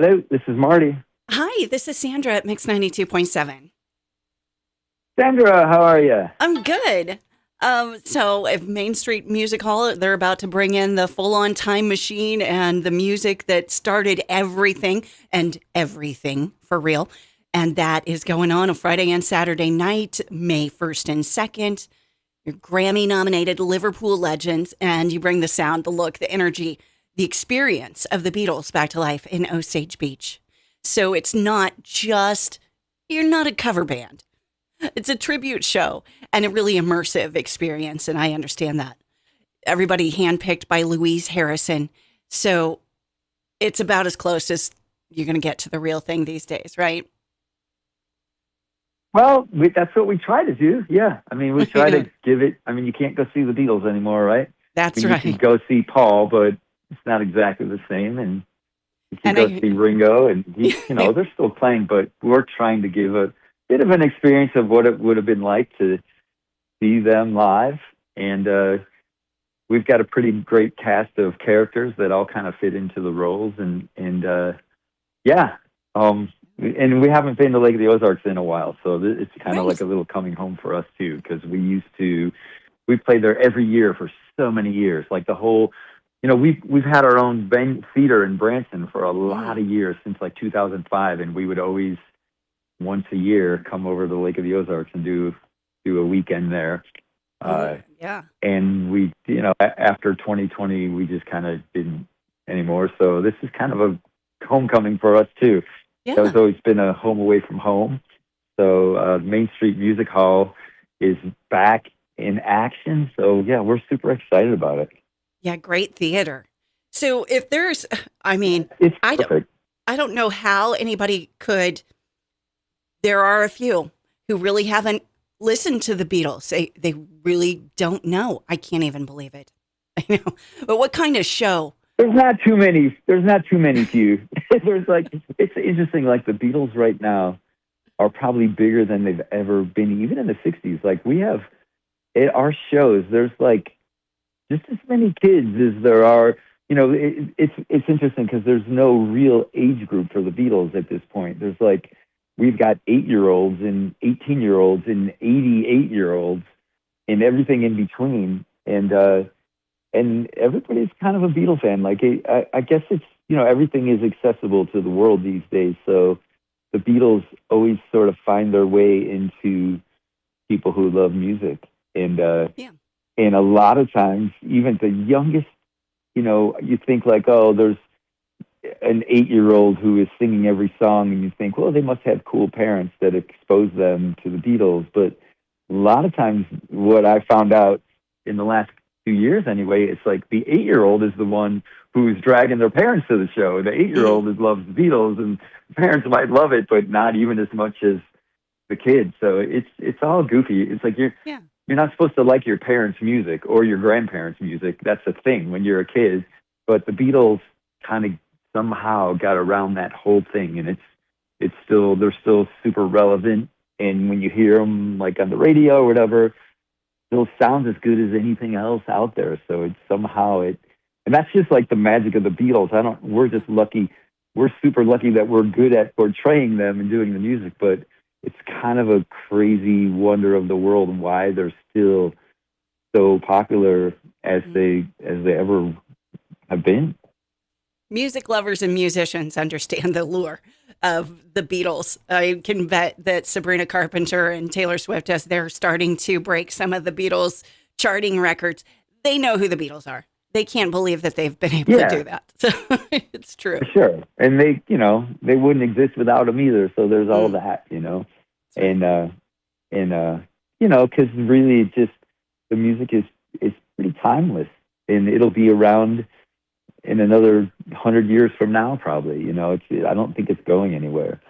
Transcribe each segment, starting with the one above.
Hello, this is Marty. Hi, this is Sandra at Mix 92.7. Sandra, how are you? I'm good. So if Mainstreet Music Hall, they're about to bring in the full-on time machine and the music that started everything and everything for real. And that is going on Friday and Saturday night, May 1st and 2nd. Your Grammy-nominated Liverpool Legends, and you bring the sound, the look, the energy, the experience of the Beatles back to life in Osage Beach. So it's not just, you're not a cover band. It's a tribute show and a really immersive experience, and I understand that. Everybody handpicked by Louise Harrison. So it's about as close as you're going to get to the real thing these days, right? Well, that's what we try to do. Yeah. I mean, we try to give it. I mean, you can't go see the Beatles anymore, right? That's right. You can go see Paul, but it's not exactly the same. And you can go see Ringo, and they're still playing, but we're trying to give a bit of an experience of what it would have been like to see them live. And we've got a pretty great cast of characters that all kind of fit into the roles. And we haven't been to Lake of the Ozarks in a while, so it's kind of like a little coming home for us too, because we played there every year for so many years. Like the whole, we've had our own theater in Branson for a lot of years, since like 2005, and we would always once a year come over to the Lake of the Ozarks and do a weekend there. And we, after 2020, we just kind of didn't anymore. So this is kind of a homecoming for us too. Yeah. That was always been a home away from home. So Mainstreet Music Hall is back in action. So yeah, we're super excited about it. Yeah, great theater. So if there's, it's perfect. I don't know how anybody could. There are a few who really haven't listened to the Beatles. They really don't know. I can't even believe it. I know. But what kind of show? There's not too many few. It's interesting, like the Beatles right now are probably bigger than they've ever been, even in the 60s. Like we have, at our shows, there's like just as many kids as there are, it's interesting because there's no real age group for the Beatles at this point. There's like, we've got 8-year-olds and 18-year-olds and 88-year-olds and everything in between. And everybody's kind of a Beatle fan. Like, I guess it's, everything is accessible to the world these days. So the Beatles always sort of find their way into people who love music. And and a lot of times, even the youngest, you think like, oh, there's an 8-year-old who is singing every song, and you think, well, they must have cool parents that expose them to the Beatles. But a lot of times what I found out in the last 2 years anyway, it's like the 8-year-old is the one who's dragging their parents to the show. The 8-year-old loves the Beatles, and the parents might love it, but not even as much as the kids. So it's all goofy. It's like you're not supposed to like your parents' music or your grandparents' music. That's a thing when you're a kid. But the Beatles kind of somehow got around that whole thing, and they're still super relevant. And when you hear them like on the radio or whatever, still sounds as good as anything else out there. So it's somehow and that's just like the magic of the Beatles. We're just lucky. We're super lucky that we're good at portraying them and doing the music, but it's kind of a crazy wonder of the world and why they're still so popular as they ever have been. Music lovers and musicians understand the lure of the Beatles. I can bet that Sabrina Carpenter and Taylor Swift, as they're starting to break some of the Beatles charting records, they know who the Beatles are. They can't believe that they've been able to do that. So it's true. For sure. And they wouldn't exist without them either. So there's all that, and because really just the music is pretty timeless, and it'll be around in another 100 years from now, probably. I don't think it's going anywhere,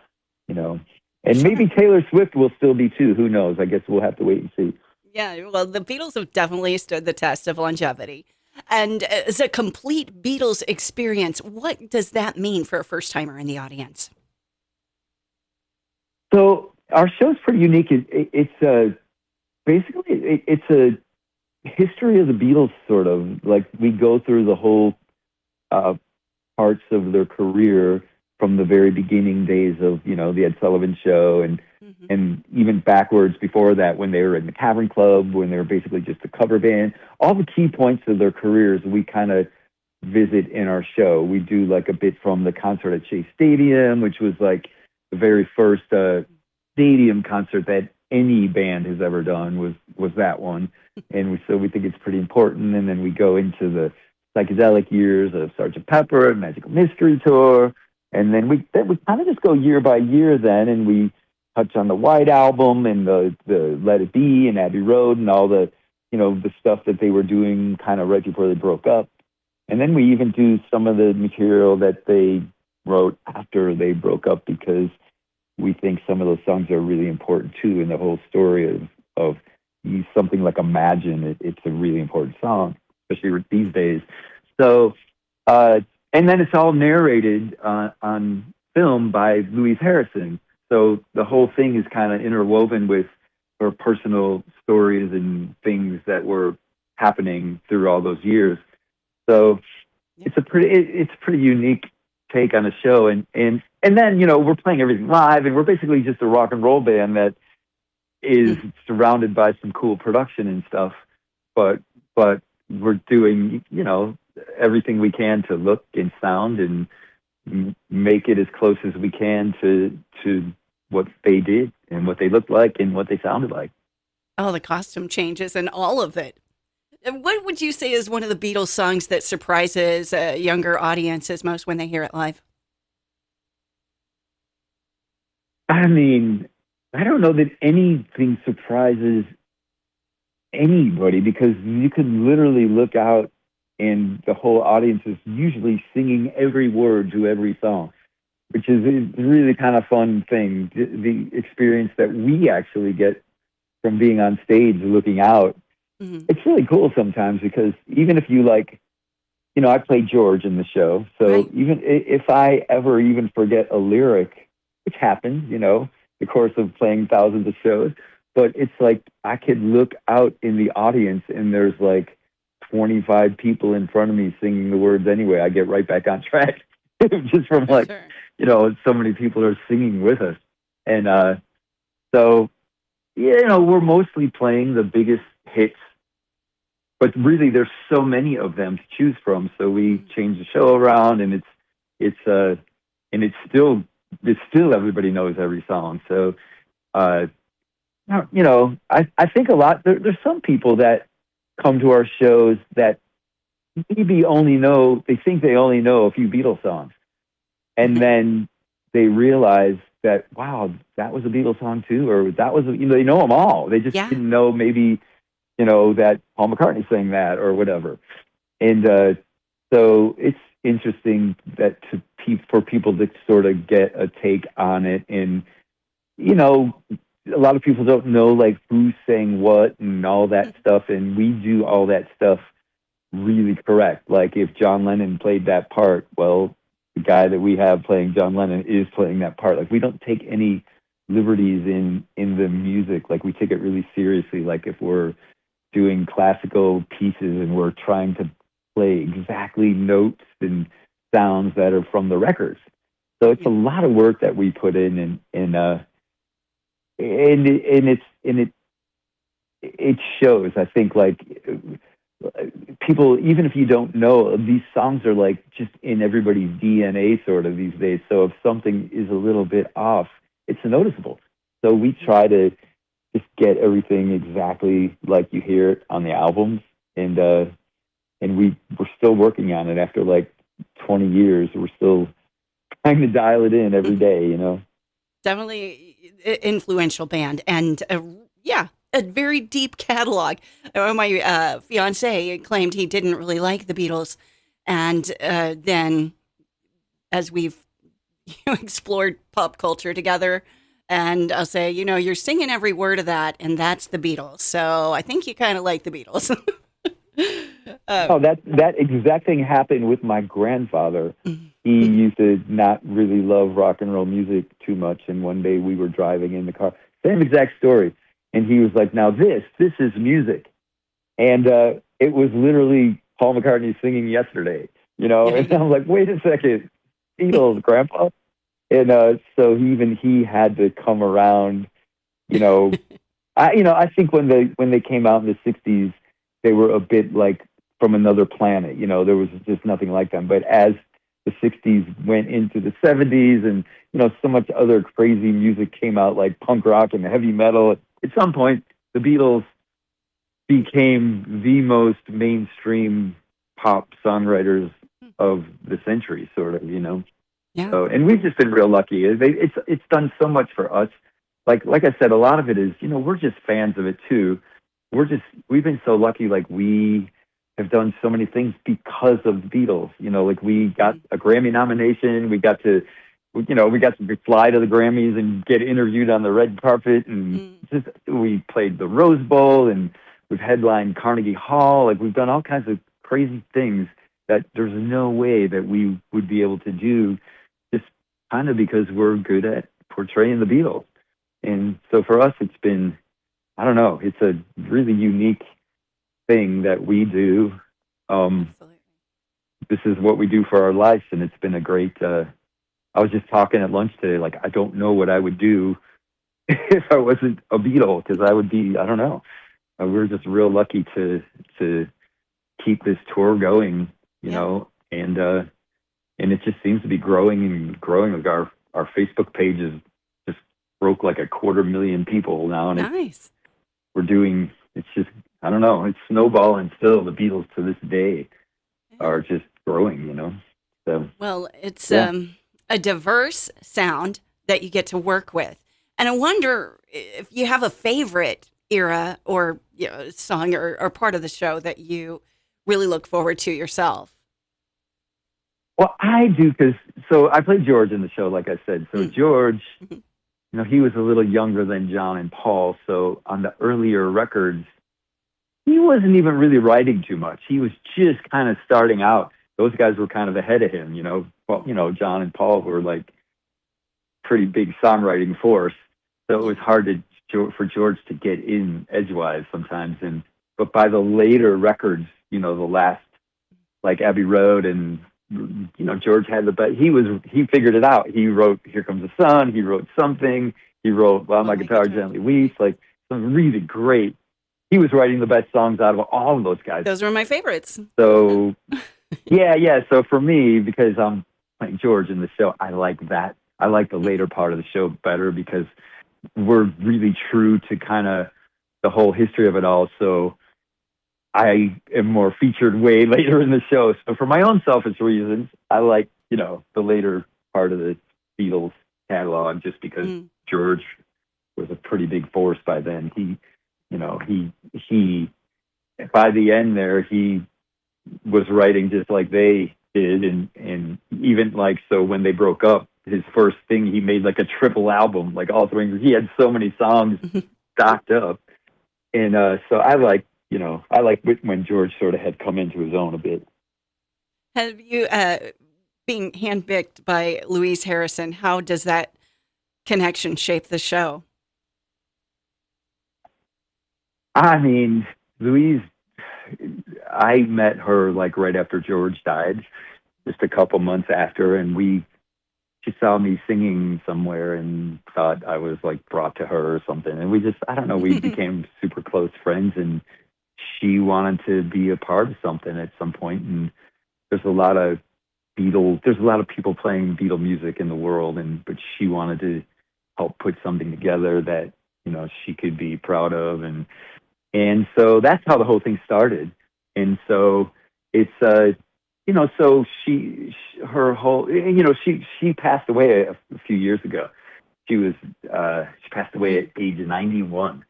and maybe Taylor Swift will still be too. Who knows? I guess we'll have to wait and see. Yeah, well, the Beatles have definitely stood the test of longevity. And as a complete Beatles experience, what does that mean for a first-timer in the audience? So our show's pretty unique. It's basically a history of the Beatles, sort of. Like, we go through the whole parts of their career from the very beginning days of, the Ed Sullivan Show, Mm-hmm. and even backwards before that, when they were in the Cavern Club, when they were basically just a cover band. All the key points of their careers we kind of visit in our show. We do like a bit from the concert at Shea Stadium, which was like the very first stadium concert that any band has ever done, was that one. And so we think it's pretty important. And then we go into the psychedelic years of Sgt. Pepper and Magical Mystery Tour. And then we kind of just go year by year then, and we touch on the White Album and the Let It Be and Abbey Road and all the, the stuff that they were doing kind of right before they broke up. And then we even do some of the material that they wrote after they broke up, because we think some of those songs are really important too in the whole story of something like Imagine. It's a really important song, especially these days. So, and then it's all narrated on film by Louise Harrison. So the whole thing is kind of interwoven with her personal stories and things that were happening through all those years. So it's a pretty unique take on a show. And then, we're playing everything live, and we're basically just a rock and roll band that is surrounded by some cool production and stuff. But we're doing, everything we can to look and sound and make it as close as we can to what they did and what they looked like and what they sounded like. Oh, the costume changes and all of it. What would you say is one of the Beatles songs that surprises younger audiences most when they hear it live? I mean, I don't know that anything surprises anybody, because you could literally look out and the whole audience is usually singing every word to every song, which is a really kind of fun thing. The experience that we actually get from being on stage looking out, it's really cool sometimes, because even if you I play George in the show. So right. Even if I ever even forget a lyric, which happens, the course of playing thousands of shows, but it's like I could look out in the audience and there's 25 people in front of me singing the words anyway. I get right back on track just from sure. So many people are singing with us. And so, we're mostly playing the biggest hits, but really there's so many of them to choose from. So we change the show around, and it's still everybody knows every song. So, I think a lot, there's some people that come to our shows that maybe they think they only know a few Beatles songs. And then they realize that, wow, that was a Beatles song too, or that was, they know them all. They just didn't know maybe, that Paul McCartney sang that or whatever. And so it's interesting that for people to sort of get a take on it. And, a lot of people don't know who sang what and all that stuff. And we do all that stuff really correct. Like if John Lennon played that part, well, the guy that we have playing John Lennon is playing that part. We don't take any liberties in the music. We take it really seriously. If we're doing classical pieces and we're trying to play exactly notes and sounds that are from the records. So it's a lot of work that we put in, and it shows. I think people, even if you don't know, these songs are just in everybody's DNA sort of these days. So if something is a little bit off, it's noticeable. So we try to just get everything exactly like you hear it on the albums, and we're still working on it after 20 years. We're still trying to dial it in every day, Definitely influential band, and a very deep catalog. My fiance claimed he didn't really like the Beatles, and then as we've explored pop culture together, and I'll say, you're singing every word of that, and that's the Beatles. So I think you kind of like the Beatles. That exact thing happened with my grandfather. He used to not really love rock and roll music too much, and one day we were driving in the car, same exact story, and he was like, "Now this is music," and it was literally Paul McCartney singing Yesterday, And I'm like, "Wait a second, Beatles, Grandpa." And so even he had to come around, you know. I think when they came out in the '60s, they were a bit like from another planet. There was just nothing like them. But as the '60s went into the '70s, and so much other crazy music came out, like punk rock and heavy metal. At some point, the Beatles became the most mainstream pop songwriters of the century, sort of. Yeah. So, and we've just been real lucky. It's done so much for us. Like I said, a lot of it is, we're just fans of it too. We've been so lucky. Like, we have done so many things because of the Beatles. Like, we got a Grammy nomination. We got to fly to the Grammys and get interviewed on the red carpet, and we played the Rose Bowl, and we've headlined Carnegie Hall. Like, we've done all kinds of crazy things that there's no way that we would be able to do, just kind of because we're good at portraying the Beatles. And so for us, it's been, I don't know, it's a really unique thing that we do. This is what we do for our lives, and it's been a great, I was just talking at lunch today, like, I don't know what I would do if I wasn't a Beatle, because I would be, I don't know. We're just real lucky to keep this tour going, and it just seems to be growing and growing. Like, our Facebook page is broke like 250,000 people now, and nice. It's just, I don't know, it's snowballing still. The Beatles to this day are just growing, So, well, it's a diverse sound that you get to work with, and I wonder if you have a favorite era or song or part of the show that you really look forward to yourself. Well, I do, because I played George in the show, like I said. So George. He was a little younger than John and Paul, so on the earlier records, he wasn't even really writing too much. He was just kind of starting out. Those guys were kind of ahead of him, Well, John and Paul were like pretty big songwriting force, so it was hard for George to get in edgewise sometimes. But by the later records, the last, like Abbey Road, and George had the best. He figured it out. He wrote "Here Comes the Sun." He wrote something. He wrote "While My Guitar Gently Weeps." Like, some really great. He was writing the best songs out of all of those guys. Those were my favorites. So, yeah. So for me, because I'm playing George in the show, I like that. I like the later part of the show better, because we're really true to kind of the whole history of it all. So I am more featured way later in the show. So for my own selfish reasons, I like, the later part of the Beatles catalog, just because George was a pretty big force by then. He by the end there, he was writing just like they did. And even like, so when they broke up, his first thing, he made like a triple album, like all three. He had so many songs stocked up. And so I like when George sort of had come into his own a bit. Have you, being handpicked by Louise Harrison, how does that connection shape the show? I mean, Louise, I met her like right after George died, just a couple months after, and she saw me singing somewhere and thought I was like brought to her or something. And we just, I don't know, we became super close friends, and she wanted to be a part of something at some point. And there's a lot of people playing Beatle music in the world, but she wanted to help put something together that, she could be proud of. And so that's how the whole thing started. And so it's, so she passed away a few years ago. She passed away at age 91.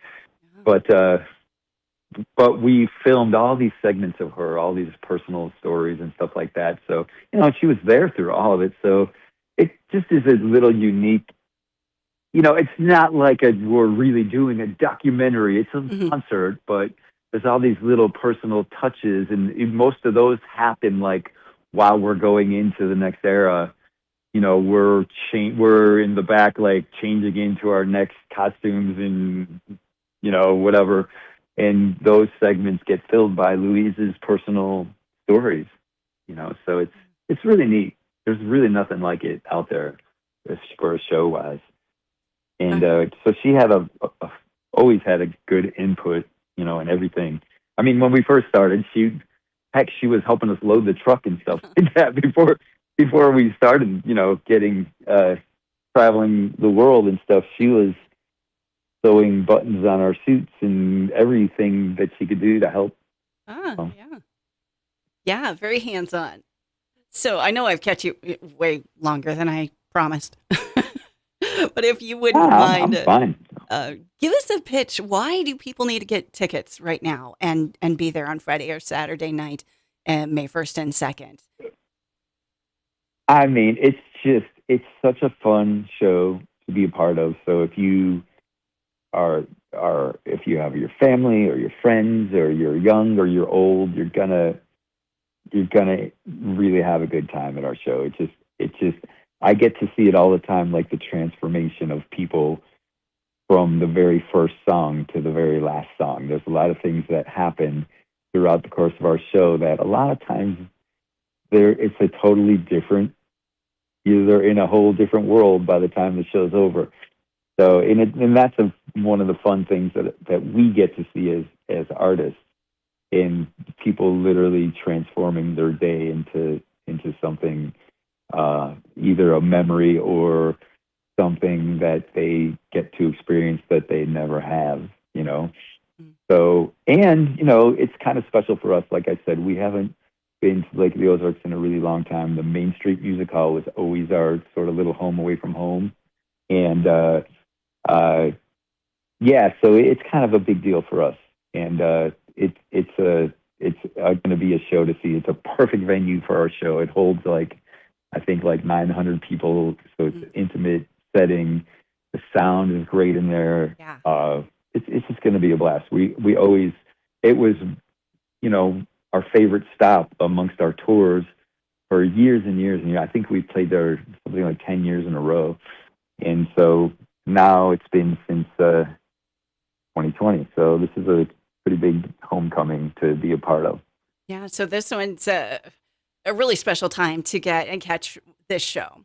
But we filmed all these segments of her, all these personal stories and stuff like that. So, she was there through all of it. So it just is a little unique. It's not like we're really doing a documentary. It's a concert, but there's all these little personal touches, and most of those happen like while we're going into the next era. We're in the back, like changing into our next costumes and whatever. And those segments get filled by Louise's personal stories, so it's really neat. There's really nothing like it out there. for a show wise. And so she had always had a good input, you know, and everything. I mean, when we first started, she was helping us load the truck and stuff like that before we started, you know, getting traveling the world and stuff. She was sewing buttons on our suits and everything that she could do to help. Yeah, very hands-on. So I know I've kept you way longer than I promised, but if you wouldn't mind, I'm fine. Give us a pitch. Why do people need to get tickets right now and be there on Friday or Saturday night, May 1st and 2nd? I mean, it's such a fun show to be a part of. So if you if you have your family or your friends or you're young or you're old, you're gonna really have a good time at our show. It's just I get to see it all the time, like the transformation of people from the very first song to the very last song. There's a lot of things that happen throughout the course of our show that a lot of times it's a totally different, they're in a whole different world by the time the show's over. So, and that's one of the fun things that we get to see as artists, in people literally transforming their day into something, either a memory or something that they get to experience that they never have, you know. So, and, you know, it's kind of special for us. Like I said, we haven't been to Lake of the Ozarks in a really long time. The Mainstreet Music Hall was always our sort of little home away from home. And, yeah, so it's kind of a big deal for us. And it's going to be a show to see. It's a perfect venue for our show. It holds I think 900 people. So it's an intimate setting. The sound is great in there. Yeah. It's just going to be a blast. It was, you know, our favorite stop amongst our tours for years and years. And I think we played there something like 10 years in a row. And so now it's been since 2020. So this is a pretty big homecoming to be a part of. Yeah. So this one's a really special time to get and catch this show.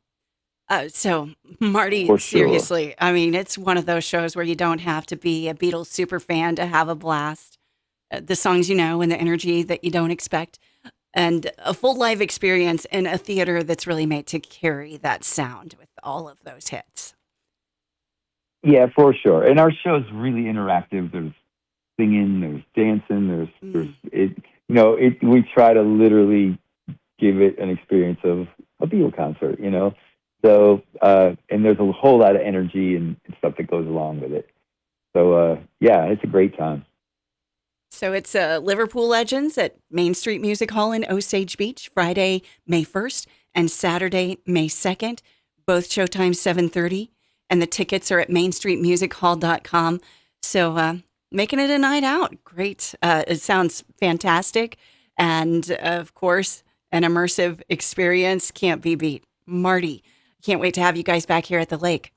So Marty, For sure. seriously, I mean, it's one of those shows where you don't have to be a Beatles super fan to have a blast. The songs you know and the energy that you don't expect, and a full live experience in a theater that's really made to carry that sound with all of those hits. Yeah, for sure. And our show's really interactive. There's singing, there's dancing, there's it. You know, we try to literally give it an experience of a Beatle concert. You know, so and there's a whole lot of energy and stuff that goes along with it. So yeah, it's a great time. So it's Liverpool Legends at Mainstreet Music Hall in Osage Beach, Friday, May 1st and Saturday, May 2nd. Both showtimes 7:30, and the tickets are at mainstreetmusichall.com. So making it a night out. Great. It sounds fantastic. And of course, an immersive experience can't be beat. Marty, can't wait to have you guys back here at the lake.